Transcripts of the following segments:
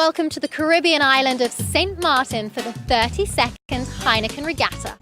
welcome to the Caribbean island of St. Martin for the 32nd Heineken Regatta.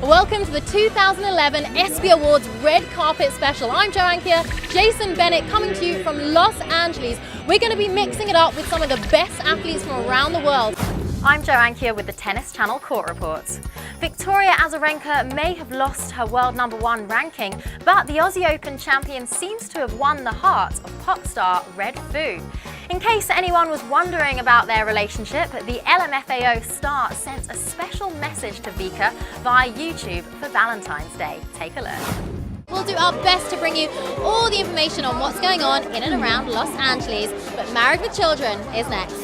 Welcome to the 2011 ESPY Awards Red Carpet Special. I'm Joanne Kia, Jason Bennett coming to you from Los Angeles. We're going to be mixing it up with some of the best athletes from around the world. I'm Joanne Kia with the Tennis Channel Court Reports. Victoria Azarenka may have lost her world #1 ranking, but the Aussie Open champion seems to have won the heart of pop star Red Foo. In case anyone was wondering about their relationship, the LMFAO star sent a special message to Vika via YouTube for Valentine's Day. Take a look. We'll do our best to bring you all the information on what's going on in and around Los Angeles, but Married with Children is next.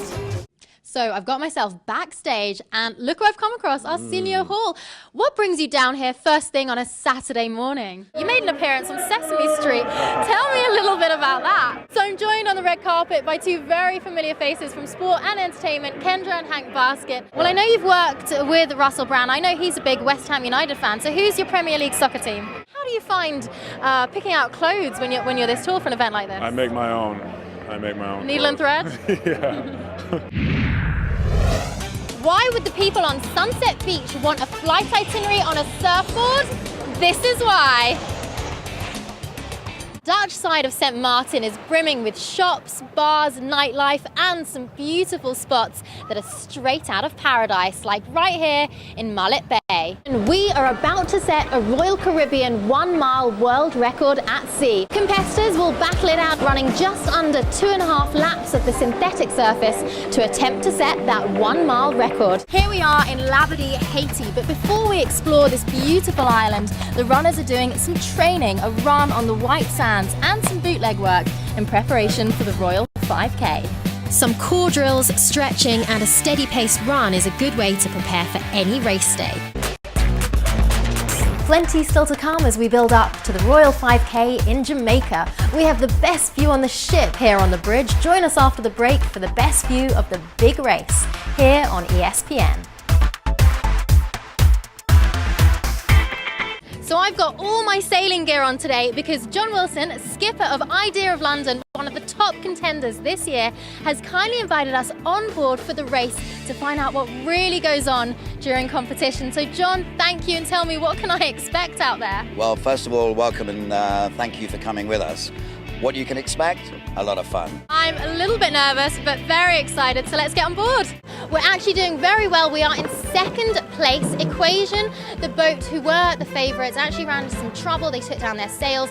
So I've got myself backstage and look who I've come across, Arsenio Hall. What brings you down here first thing on a Saturday morning? You made an appearance on Sesame Street. Tell me a little bit about that. So I'm joined on the red carpet by two very familiar faces from sport and entertainment, Kendra and Hank Basket. Well, I know you've worked with Russell Brand. I know he's a big West Ham United fan. So who's your Premier League soccer team? How do you find picking out clothes when you're this tall for an event like this? I make my own. Needle and thread? Yeah. Why would the people on Sunset Beach want a flight itinerary on a surfboard? This is why. Dutch side of St. Martin is brimming with shops, bars, nightlife and some beautiful spots that are straight out of paradise, like right here in Mullet Bay. And we are about to set a Royal Caribbean 1-mile world record at sea. Competitors will battle it out running just under 2.5 laps of the synthetic surface to attempt to set that 1-mile record. Here we are in Labadee, Haiti, but before we explore this beautiful island, the runners are doing some training, a run on the white sands and some bootleg work in preparation for the Royal 5K. Some core drills, stretching and a steady paced run is a good way to prepare for any race day. Plenty still to come as we build up to the Royal 5K in Jamaica. We have the best view on the ship here on the bridge. Join us after the break for the best view of the big race here on ESPN. So I've got all my sailing gear on today because John Wilson, skipper of Idea of London, one of the top contenders this year, has kindly invited us on board for the race to find out what really goes on during competition. So John, thank you, and tell me, what can I expect out there? Well, first of all, welcome and thank you for coming with us. What you can expect? A lot of fun. I'm a little bit nervous, but very excited, so let's get on board. We're actually doing very well. We are in second place. Equation, the boat who were the favourites, actually ran into some trouble. They took down their sails.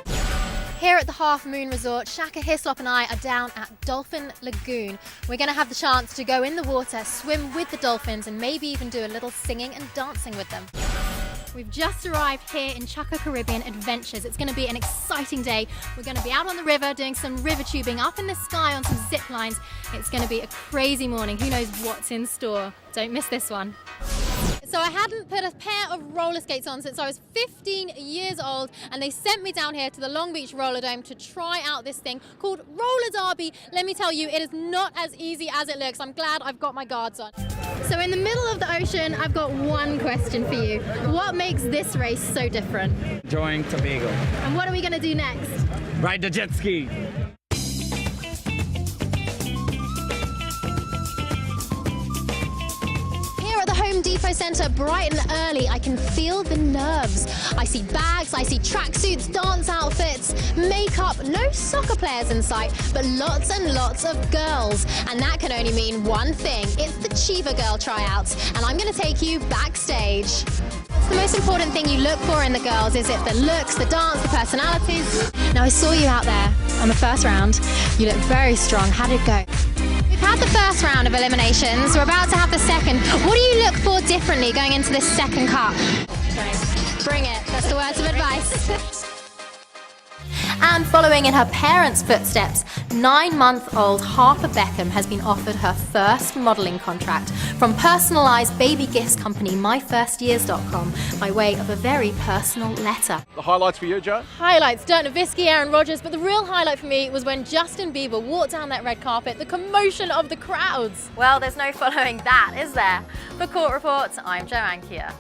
Here at the Half Moon Resort, Shaka Hislop and I are down at Dolphin Lagoon. We're going to have the chance to go in the water, swim with the dolphins, and maybe even do a little singing and dancing with them. We've just arrived here in Chukka Caribbean Adventures. It's going to be an exciting day. We're going to be out on the river doing some river tubing, up in the sky on some zip lines. It's going to be a crazy morning. Who knows what's in store? Don't miss this one. So I hadn't put a pair of roller skates on since I was 15 years old, and they sent me down here to the Long Beach Roller Dome to try out this thing called roller derby. Let me tell you, it is not as easy as it looks. I'm glad I've got my guards on. So in the middle of the ocean, I've got one question for you. What makes this race so different? Join Tobago. And what are we going to do next? Ride the jet ski. Here at the Home Depot Centre, bright and early, I can feel the nerves. I see bags, I see tracksuits, dance outfits, makeup, no soccer players in sight, but lots and lots of girls. And that can only mean one thing. It's the Chiva Girl tryouts, and I'm going to take you backstage. The most important thing you look for in the girls, is it the looks, the dance, the personalities? Now, I saw you out there on the first round. You look very strong. How did it go? We've had the first round of eliminations. We're about to have the second. What do you look for differently going into this second cup? Bring it. That's the words of advice. And following in her parents' footsteps, 9-month-old Harper Beckham has been offered her first modelling contract from personalised baby gifts company MyFirstYears.com by way of a very personal letter. The highlights for you, Joe? Highlights, Dirk Nowitzki, Aaron Rodgers, but the real highlight for me was when Justin Bieber walked down that red carpet, the commotion of the crowds. Well, there's no following that, is there? For Court Reports, I'm Joanne Kia.